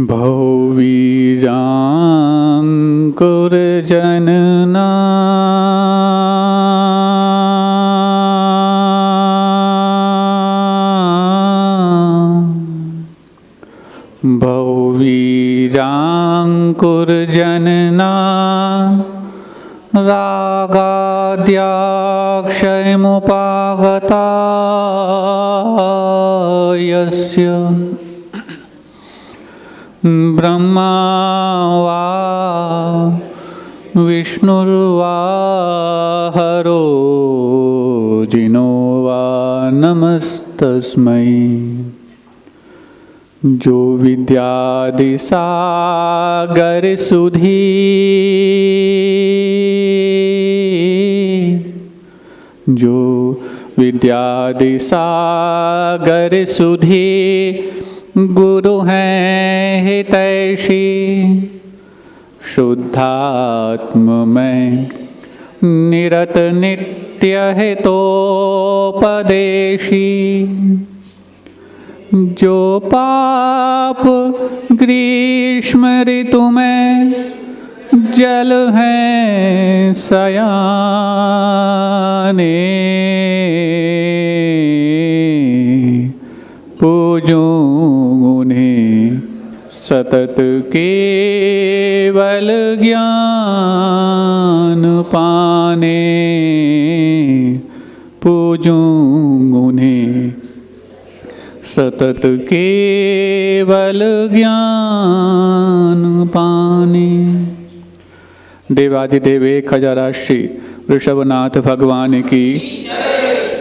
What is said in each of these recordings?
भौवीजाङ्कुरजनना भौवीजाङ्कुरजनना रागाद्याक्षयमुपागता यस्य ब्रह्मा वा विष्णुर्वा हरो जिनो वा नमस्तस्मै। जो विद्यादि सागर सुधी जो विद्यादि सागर सुधी गुरु हैं हितैषी शुद्धात्म में निरत नित्य हितोपदेशी। जो पाप ग्रीष्म ऋतु में जल हैं सयाने पूजूं उन्हें सतत केवल ज्ञान पाने। पूजूं उन्हें सतत केवल ज्ञान पाने। देवादिदेव 1000 श्री ऋषभनाथ भगवान की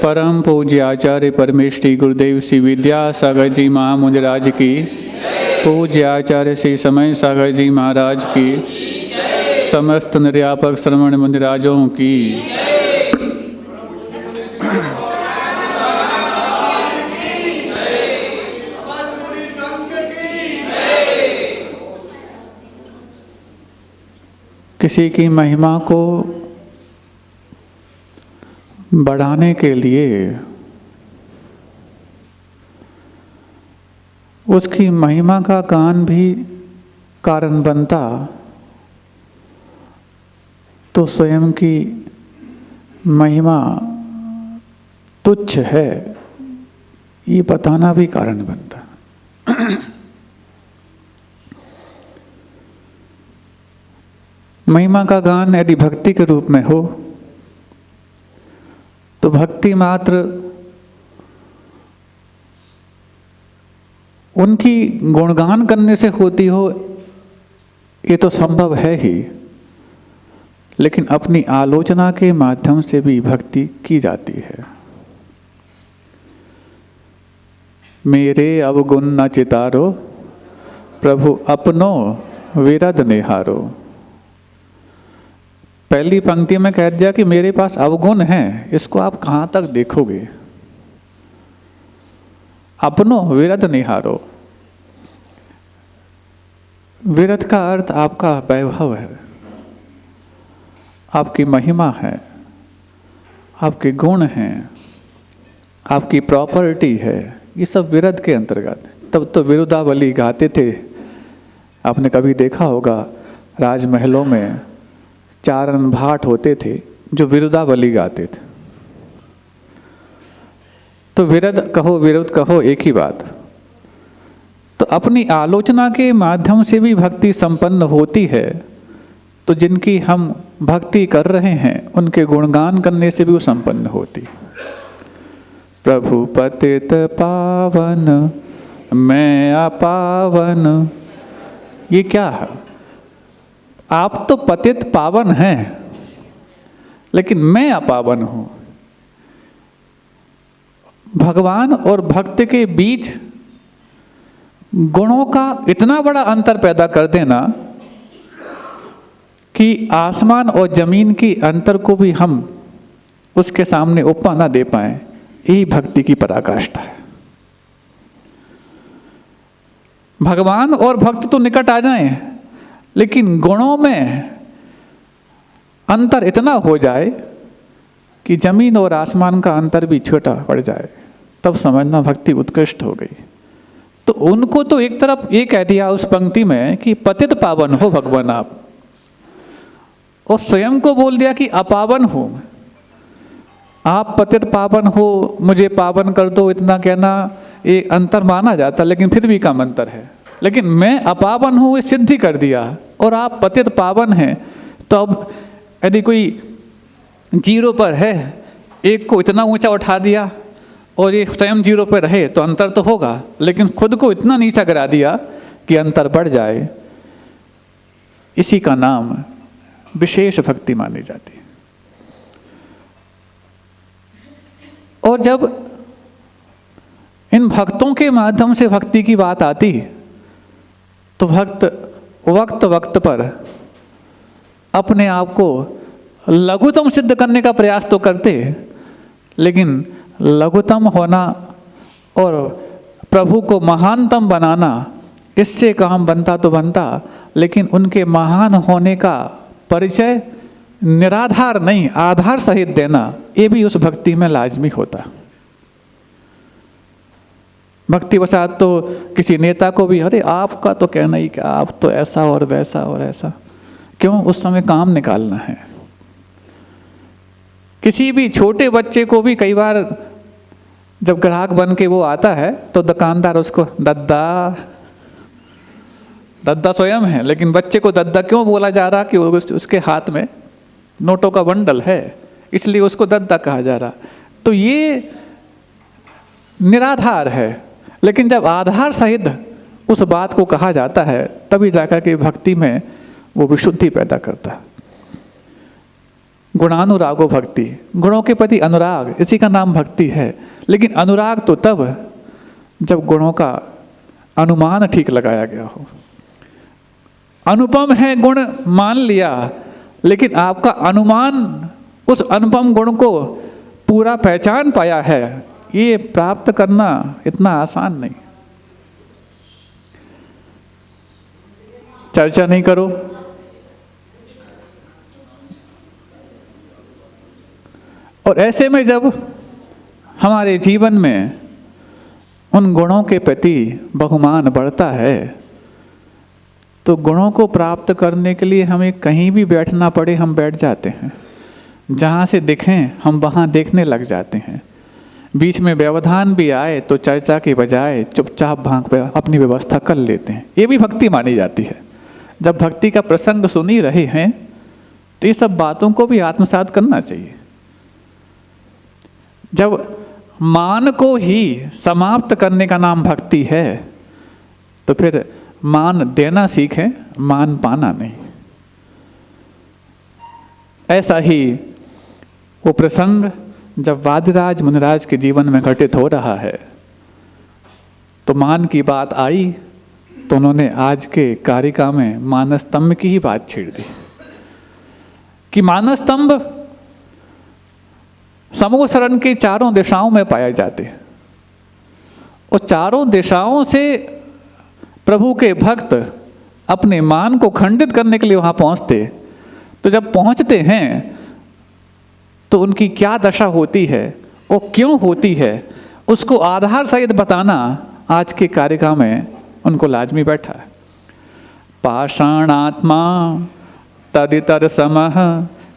परम पूज्य आचार्य परमेष्ठी गुरुदेव श्री विद्यासागर जी महामुनिराज की पूज्य आचार्य श्री समय सागर जी महाराज की समस्त निर्यापक श्रवण मुनिराजों की किसी की महिमा को बढ़ाने के लिए उसकी महिमा का गान भी कारण बनता तो स्वयं की महिमा तुच्छ है ये बताना भी कारण बनता। महिमा का गान यदि भक्ति के रूप में हो तो भक्ति मात्र उनकी गुणगान करने से होती हो ये तो संभव है ही, लेकिन अपनी आलोचना के माध्यम से भी भक्ति की जाती है। मेरे अवगुण न चितारो प्रभु अपनो विरद निहारो। पहली पंक्ति में कह दिया कि मेरे पास अवगुण हैं, इसको आप कहाँ तक देखोगे। अपनो विरद निहारो। विरद का अर्थ आपका वैभव है, आपकी महिमा है, आपके गुण हैं, आपकी प्रॉपर्टी है, ये सब विरद के अंतर्गत। तब तो विरुदावली गाते थे। आपने कभी देखा होगा राजमहलों में चारण भाट होते थे जो विरुदावली गाते थे। तो विरद कहो विरुद्ध कहो एक ही बात। तो अपनी आलोचना के माध्यम से भी भक्ति संपन्न होती है, तो जिनकी हम भक्ति कर रहे हैं उनके गुणगान करने से भी वो संपन्न होती। प्रभु पतित पावन मैं अपावन, ये क्या है? आप तो पतित पावन हैं, लेकिन मैं अपावन हूं। भगवान और भक्त के बीच गुणों का इतना बड़ा अंतर पैदा कर देना कि आसमान और जमीन की अंतर को भी हम उसके सामने उपमा ना दे पाए, यही भक्ति की पराकाष्ठा है। भगवान और भक्त तो निकट आ जाएं, लेकिन गुणों में अंतर इतना हो जाए कि जमीन और आसमान का अंतर भी छोटा पड़ जाए, तब समझना भक्ति उत्कृष्ट हो गई। तो उनको तो एक तरफ ये कह दिया उस पंक्ति में कि पतित पावन हो भगवान आप, और स्वयं को बोल दिया कि अपावन हो। आप पतित पावन हो, मुझे पावन कर दो, इतना कहना ये अंतर माना जाता, लेकिन फिर भी कम अंतर है। लेकिन मैं अपावन हूँ ये सिद्धि कर दिया, और आप पतित पावन हैं। तो अब यदि कोई 0 पर है, एक को इतना ऊंचा उठा दिया और ये स्वयं 0 पर रहे तो अंतर तो होगा, लेकिन खुद को इतना नीचा गिरा दिया कि अंतर बढ़ जाए। इसी का नाम विशेष भक्ति मानी जाती है। और जब इन भक्तों के माध्यम से भक्ति की बात आती तो भक्त वक्त वक्त पर अपने आप को लघुतम सिद्ध करने का प्रयास तो करते, लेकिन लघुतम होना और प्रभु को महानतम बनाना, इससे काम बनता तो बनता, लेकिन उनके महान होने का परिचय निराधार नहीं आधार सहित देना, ये भी उस भक्ति में लाजमी होता। भक्ति वसात तो किसी नेता को भी, अरे आपका तो कहना ही क्या, आप तो ऐसा और वैसा और ऐसा, क्यों? उस समय काम निकालना है। किसी भी छोटे बच्चे को भी कई बार जब ग्राहक बन के वो आता है तो दुकानदार उसको दद्दा दद्दा स्वयं है, लेकिन बच्चे को दद्दा क्यों बोला जा रहा? कि उसके हाथ में नोटों का बंडल है, इसलिए उसको दद्दा कहा जा रहा। तो ये निराधार है, लेकिन जब आधार सहित उस बात को कहा जाता है तभी जाकर के भक्ति में वो विशुद्धि पैदा करता है। गुणानुरागो भक्ति, गुणों के प्रति अनुराग, इसी का नाम भक्ति है। लेकिन अनुराग तो तब जब गुणों का अनुमान ठीक लगाया गया हो। अनुपम है गुण मान लिया, लेकिन आपका अनुमान उस अनुपम गुण को पूरा पहचान पाया है, ये प्राप्त करना इतना आसान नहीं। चर्चा नहीं करो, और ऐसे में जब हमारे जीवन में उन गुणों के प्रति बहुमान बढ़ता है तो गुणों को प्राप्त करने के लिए हमें कहीं भी बैठना पड़े हम बैठ जाते हैं, जहाँ से दिखें हम वहाँ देखने लग जाते हैं। बीच में व्यवधान भी आए तो चर्चा के बजाय चुपचाप भाग पे अपनी व्यवस्था कर लेते हैं। ये भी भक्ति मानी जाती है। जब भक्ति का प्रसंग सुन ही रहे हैं तो ये सब बातों को भी आत्मसात करना चाहिए। जब मान को ही समाप्त करने का नाम भक्ति है तो फिर मान देना सीखें, मान पाना नहीं। ऐसा ही वो प्रसंग जब वादिराज मुनिराज के जीवन में घटित हो रहा है तो मान की बात आई तो उन्होंने आज के कारिका में मानस्तंभ की ही बात छेड़ दी कि मानस्तंभ समूह शरण के चारों दिशाओं में पाए जाते हैं। और चारों दिशाओं से प्रभु के भक्त अपने मान को खंडित करने के लिए वहाँ पहुँचते, तो जब पहुँचते हैं तो उनकी क्या दशा होती है और क्यों होती है, उसको आधार सहित बताना आज के कारिका में उनको लाजमी बैठा है। पाषाणात्मा तदितर समः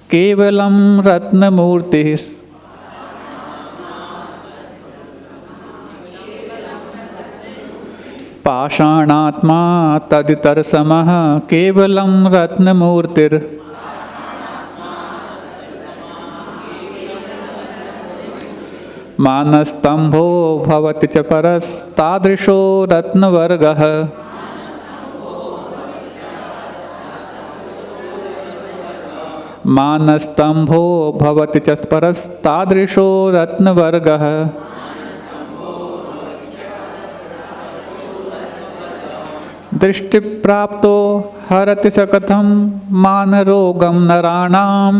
केवलम रत्नमूर्ति, पाषाणात्मा तदितर समः केवलम रत्नमूर्तिर्, मानस्तंभो भवति च परस्तादृशो रत्नवर्गः, मानस्तंभो भवति च परस्तादृशो रत्नवर्गः, दृष्टि प्राप्तो हरति स कथं मानरोगं नराणाम्,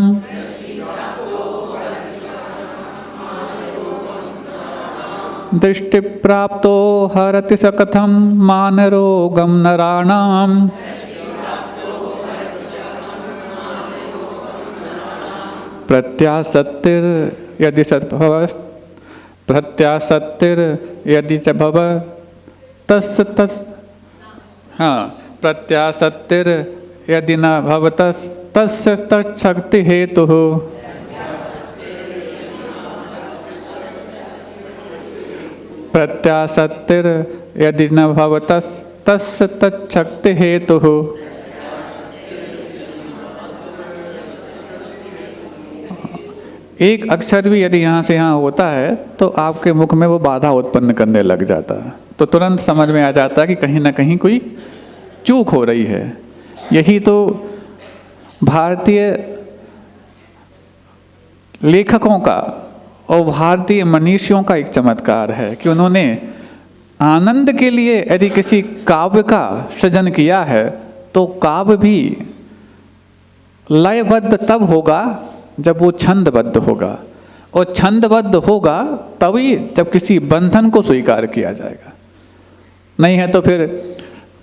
दृष्टि प्राप्तो हरति स कथं मानरोगं नराणाम्, प्रत्यासत्तिर्यदि च भव तस्य तस् हाँ प्रत्यासत्तिर यदि न भवतस् तस्य तच्छक्ति हेतु प्रत्यासत्तिर यदि न भवतस् तस्य तच्छक्ति हेतु। एक अक्षर भी यदि यहाँ से यहाँ होता है तो आपके मुख में वो बाधा उत्पन्न करने लग जाता है, तो तुरंत समझ में आ जाता है कि कहीं ना कहीं कोई चूक हो रही है। यही तो भारतीय लेखकों का और भारतीय मनीषियों का एक चमत्कार है कि उन्होंने आनंद के लिए यदि किसी काव्य का सृजन किया है तो काव्य भी लयबद्ध तब होगा जब वो छंदबद्ध होगा, और छंदबद्ध होगा तभी जब किसी बंधन को स्वीकार किया जाएगा। नहीं है तो फिर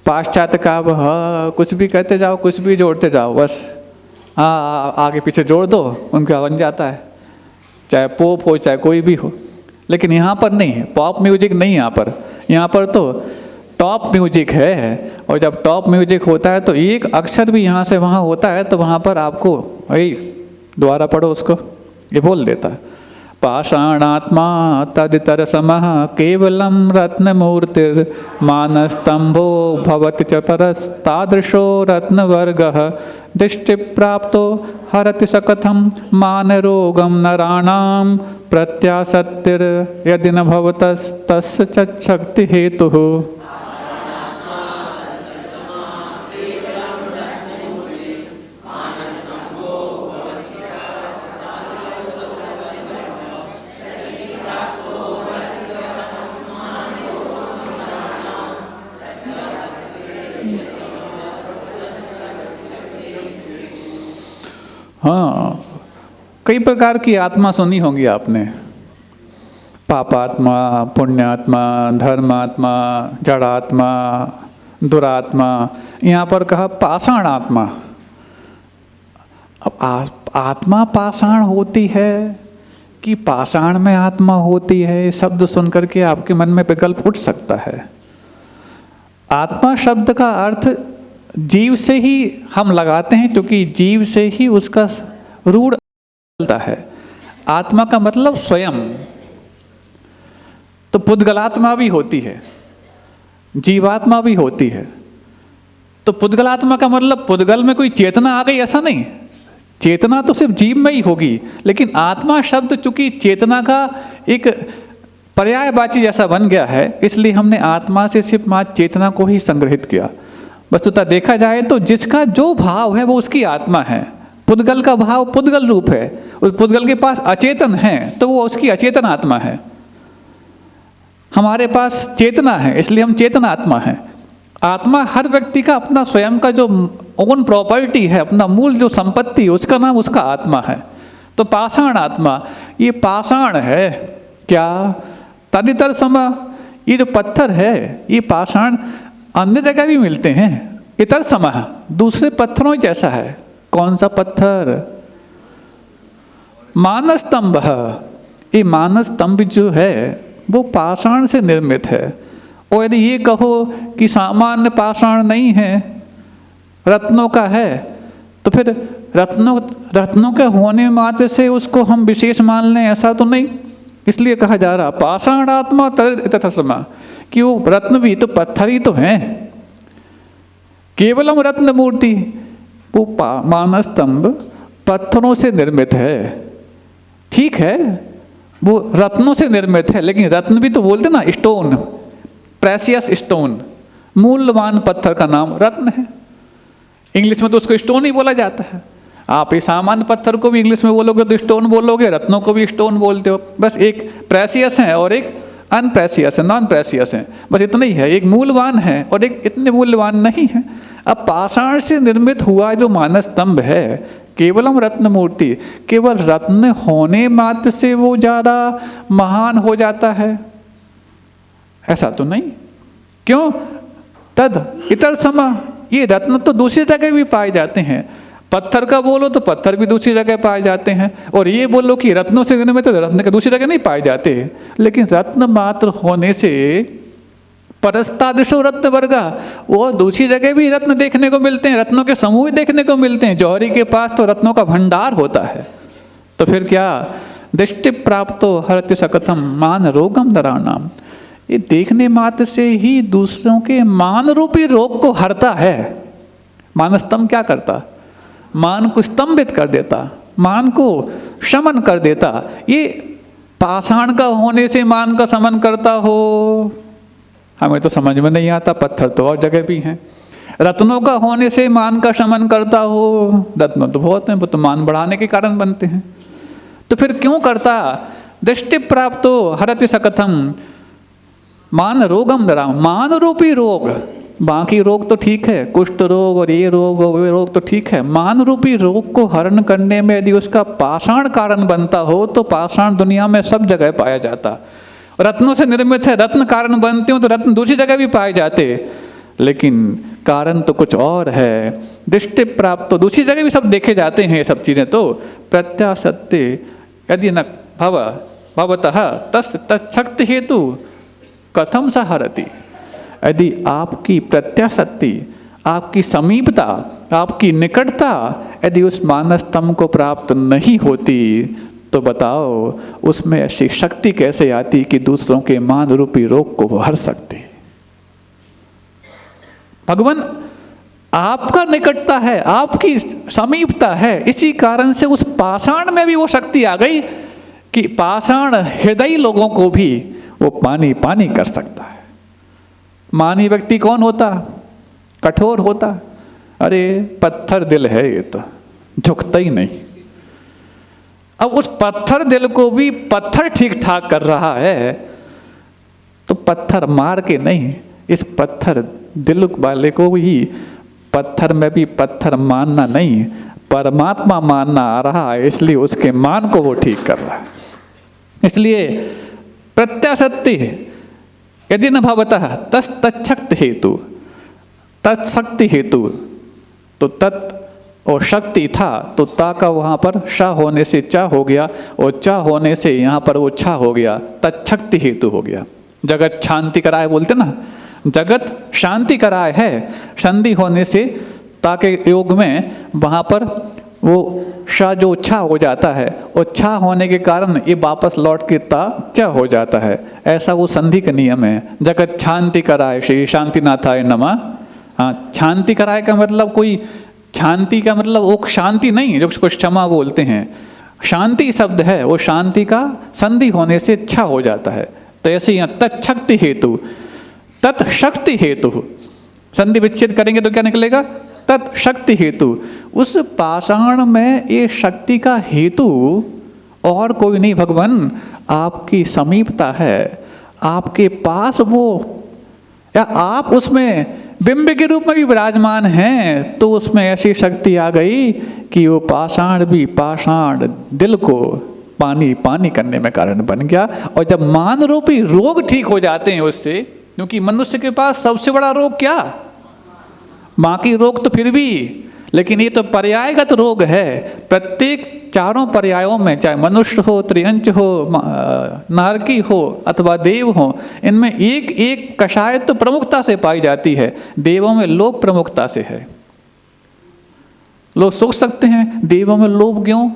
पाश्चात्य काव्य हाँ कुछ भी कहते जाओ, कुछ भी जोड़ते जाओ, बस हाँ आगे पीछे जोड़ दो, उनका बन जाता है, चाहे पॉप हो चाहे कोई भी हो। लेकिन यहाँ पर नहीं है, पॉप म्यूजिक नहीं, यहाँ पर तो टॉप म्यूजिक है। और जब टॉप म्यूजिक होता है तो एक अक्षर भी यहाँ से वहाँ होता है तो वहाँ पर आपको वही दोबारा पढ़ो उसको, ये बोल देता है। पाषाणात्मा तदितर समः केवलम रत्नमूर्तिर मानस्तंभो भवति च परस्तादृशो रत्नवर्गः दृष्टि प्राप्तो हरति सकथं मानरोगं नराणां प्रत्यासत्तिर यदि न भवतस्तस्य च शक्ति हेतुः। हाँ, कई प्रकार की आत्मा सुनी होंगी आपने, पापात्मा, पुण्यात्मा, धर्मात्मा, जड़ात्मा, दुरात्मा। यहाँ पर कहा पाषाण आत्मा। अब आत्मा पाषाण होती है कि पाषाण में आत्मा होती है, शब्द सुनकर के आपके मन में विकल्प उठ सकता है। आत्मा शब्द का अर्थ जीव से ही हम लगाते हैं, क्योंकि जीव से ही उसका रूढ़ चलता है। आत्मा का मतलब स्वयं, तो पुद्गलात्मा भी होती है, जीवात्मा भी होती है। तो पुद्गलात्मा का मतलब पुद्गल में कोई चेतना आ गई ऐसा नहीं, चेतना तो सिर्फ जीव में ही होगी। लेकिन आत्मा शब्द चूंकि चेतना का एक पर्यायवाची जैसा बन गया है, इसलिए हमने आत्मा से सिर्फ मात्र चेतना को ही संग्रहित किया। वस्तुतः देखा जाए तो जिसका जो भाव है वो उसकी आत्मा है। पुद्गल का भाव पुद्गल रूप है, उस पुद्गल के पास अचेतन है तो वो उसकी अचेतन आत्मा है। हमारे पास चेतना है इसलिए हम चेतन आत्मा है। आत्मा हर व्यक्ति का अपना स्वयं का जो ओन प्रॉपर्टी है, अपना मूल जो संपत्ति है, उसका नाम उसका आत्मा है। तो पाषाण आत्मा, ये पाषाण है क्या? तदितर सम, ये जो पत्थर है ये पाषाण अन्य जगह भी मिलते हैं। इतर समः, दूसरे पत्थरों जैसा है। कौन सा पत्थर? मानस स्तंभ। ये मानस स्तंभ जो है वो पाषाण से निर्मित है। और यदि ये कहो कि सामान्य पाषाण नहीं है, रत्नों का है, तो फिर रत्नों के होने मात्र से उसको हम विशेष मान लें ऐसा तो नहीं। इसलिए कहा जा रहा पाषाण आत्मा तदितर समः, कि वो रत्न भी तो पत्थर ही तो हैं। केवलम रत्न मूर्ति, वो मानस स्तंभ पत्थरों से निर्मित है। ठीक है, वो रत्नों से निर्मित है, लेकिन रत्न भी तो बोलते ना, स्टोन, प्रेसियस स्टोन, मूल्यवान पत्थर का नाम रत्न है। इंग्लिश में तो उसको स्टोन ही बोला जाता है। आप ये सामान्य पत्थर को भी इंग्लिश में बोलोगे तो स्टोन बोलोगे, रत्नों को भी स्टोन बोलते हो। बस एक प्रेसियस है और एक अनप्रेसियस है, नॉन प्रेसियस है, बस इतना ही है। एक मूल्यवान है और एक इतने मूल्यवान नहीं है। अब पाषाण से निर्मित हुआ जो मानस स्तंभ है, केवलम रत्न मूर्ति, केवल रत्न होने मात्र से वो ज़्यादा महान हो जाता है ऐसा तो नहीं। क्यों? तद इतर सम, ये रत्न तो दूसरी जगह भी पाए जाते हैं। पत्थर का बोलो तो पत्थर भी दूसरी जगह पाए जाते हैं, और ये बोलो कि रत्नों से निर्मित तो रत्न के दूसरी जगह नहीं पाए जाते। लेकिन रत्न मात्र होने से परस्तादिशो रत्न वर्गा, वो दूसरी जगह भी रत्न देखने को मिलते हैं, रत्नों के समूह भी देखने को मिलते हैं। जौहरी के पास तो रत्नों का भंडार होता है। तो फिर क्या, दृष्टि प्राप्तो हरति सकथम मान रोगम नराणाम, ये देखने मात्र से ही दूसरों के मान रूपी रोग को हरता है। मान स्तंभ क्या करता, मान को स्तंभित कर देता, मान को शमन कर देता। ये पाषाण का होने से मान का शमन करता हो, हमें तो समझ में नहीं आता, पत्थर तो और जगह भी हैं। रत्नों का होने से मान का शमन करता हो, रत्न तो बहुत हैं, वो तो मान बढ़ाने के कारण बनते हैं। तो फिर क्यों करता, दृष्टि प्राप्तो हरति सकथम मान रोगम नराणाम, मान रूपी रोग, बाकी रोग तो ठीक है, कुष्ठ रोग और ये रोग और वे रोग तो ठीक है, मान रूपी रोग को हरण करने में यदि उसका पाषाण कारण बनता हो तो पाषाण दुनिया में सब जगह पाया जाता। रत्नों से निर्मित है, रत्न कारण बनते हो तो रत्न दूसरी जगह भी पाए जाते, लेकिन कारण तो कुछ और है। दृष्टि प्राप्त तो दूसरी जगह भी सब देखे जाते हैं ये सब चीज़ें। तो प्रत्यासत्ते यदि न भव भवतः तस् तत्शक्ति हेतु कथम स हरति, यदि आपकी प्रत्याशक्ति, आपकी समीपता, आपकी निकटता यदि उस मानस स्तंभ को प्राप्त नहीं होती तो बताओ उसमें ऐसी शक्ति कैसे आती कि दूसरों के मान रूपी रोग को वो हर सकते। भगवान आपका निकटता है, आपकी समीपता है, इसी कारण से उस पाषाण में भी वो शक्ति आ गई कि पाषाण हृदय लोगों को भी वो पानी पानी कर सकता है। मानी व्यक्ति कौन होता, कठोर होता, अरे पत्थर दिल है ये तो झुकता ही नहीं। अब उस पत्थर दिल को भी पत्थर ठीक ठाक कर रहा है, तो पत्थर मार के नहीं, इस पत्थर दिल वाले को ही पत्थर में भी पत्थर मानना नहीं, परमात्मा मानना आ रहा है, इसलिए उसके मान को वो ठीक कर रहा है। इसलिए प्रत्याशक्ति यदि न भवतः तस् तत्शक्ति हेतु, तत्शक्ति हेतु, तो तत् और शक्ति था तो ता का वहाँ पर श होने से चा हो गया, और चा होने से यहाँ पर वो छा हो गया, तत्शक्ति हेतु हो गया। जगत शांति कराए बोलते ना, जगत शांति कराए है, संधि होने से ता के योग में वहाँ पर वो श जो छा हो जाता है, और छा होने के कारण ये वापस लौट के ता च हो जाता है। ऐसा वो संधि का नियम है। जगत शांति कराए श्री शांतिनाथाय नमः। हाँ, शांति कराए का मतलब कोई, शांति का मतलब वो शांति नहीं है जो उसको क्षमा बोलते हैं, शांति शब्द है, वो शांति का संधि होने से छा हो जाता है। तो ऐसे यहाँ तत्शक्ति हेतु, तत्शक्ति हेतु, संधि विच्छेद करेंगे तो क्या निकलेगा, तत्शक्ति हेतु। उस पाषाण में ये शक्ति का हेतु और कोई नहीं भगवान, आपकी समीपता है, आपके पास वो, या आप उसमें बिंब के रूप में भी विराजमान हैं, तो उसमें ऐसी शक्ति आ गई कि वो पाषाण भी पाषाण दिल को पानी पानी करने में कारण बन गया। और जब मान रूपी रोग ठीक हो जाते हैं उससे, क्योंकि मनुष्य के पास सबसे बड़ा रोग क्या, बाकी रोग तो फिर भी, लेकिन ये तो पर्यायगत रोग है। प्रत्येक चारों पर्यायों में, चाहे मनुष्य हो, त्रियंच हो, नारकी हो अथवा देव हो, इनमें एक एक कषाय तो प्रमुखता से पाई जाती है। देवों में लोभ प्रमुखता से है। लोग सोच सकते हैं देवों में लोभ क्यों,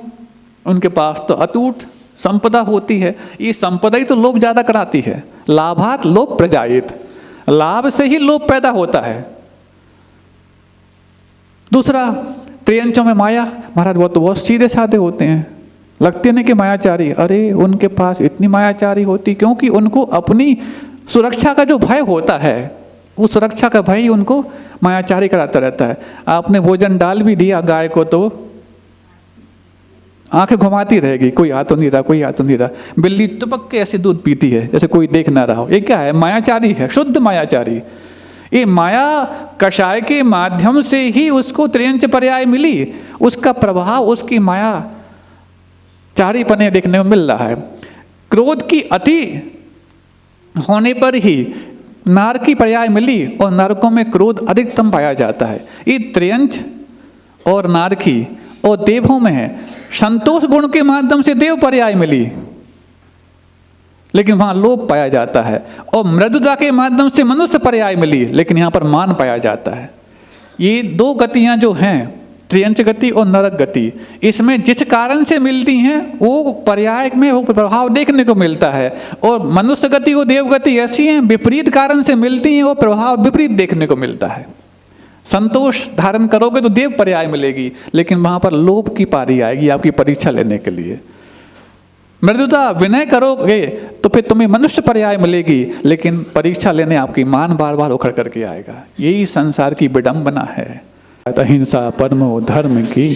उनके पास तो अटूट संपदा होती है। ये संपदा ही तो लोभ ज्यादा कराती है। लाभात लोभ प्रजायित, लाभ से ही लोभ पैदा होता है। दूसरा, त्रियंचों में माया, महाराज वो तो बहुत सीधे साधे होते हैं, लगते नहीं कि मायाचारी, अरे उनके पास इतनी मायाचारी होती क्योंकि उनको अपनी सुरक्षा का जो भय होता है, वो सुरक्षा का भय ही उनको मायाचारी कराता रहता है। आपने भोजन डाल भी दिया गाय को तो आंखें घुमाती रहेगी, कोई आ तो नहीं रहा, कोई आ तो नहीं रहा। बिल्ली टपक के ऐसे दूध पीती है जैसे कोई देख ना रहा हो। ये क्या है, मायाचारी है, शुद्ध मायाचारी। ये माया कषाय के माध्यम से ही उसको त्रियंच पर्याय मिली, उसका प्रभाव उसकी माया चारी पने देखने को मिल रहा है। क्रोध की अति होने पर ही नार की पर्याय मिली, और नरकों में क्रोध अधिकतम पाया जाता है। ये त्रियंच और नारकी और देवों में है। संतोष गुण के माध्यम से देव पर्याय मिली, लेकिन वहाँ लोभ पाया जाता है। और मृदुता के माध्यम से मनुष्य पर्याय मिली, लेकिन यहाँ पर मान पाया जाता है। ये दो गतियाँ जो हैं, त्रियंच गति और नरक गति, इसमें जिस कारण से मिलती हैं वो पर्याय में वो प्रभाव देखने को मिलता है। और मनुष्य गति और देव गति ऐसी हैं, विपरीत कारण से मिलती हैं, वो प्रभाव विपरीत देखने को मिलता है। संतोष धारण करोगे तो देव पर्याय मिलेगी, लेकिन वहाँ पर लोभ की पारी आएगी आपकी परीक्षा लेने के लिए। मृदुता विनय करोगे तो फिर तुम्हें मनुष्य पर्याय मिलेगी, लेकिन परीक्षा लेने आपकी मान बार बार उखड़ करके आएगा। यही संसार की विडंबना है। अहिंसा परमो धर्म की,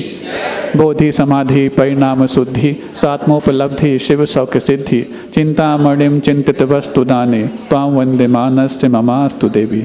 बोधि समाधि परिणाम शुद्धि, स्वात्मोपलब्धि शिव सौख्य सिद्धि, चिंतामणिम चिंतित वस्तु दाने, त्वां वंदे मानस्य ममास्तु देवी।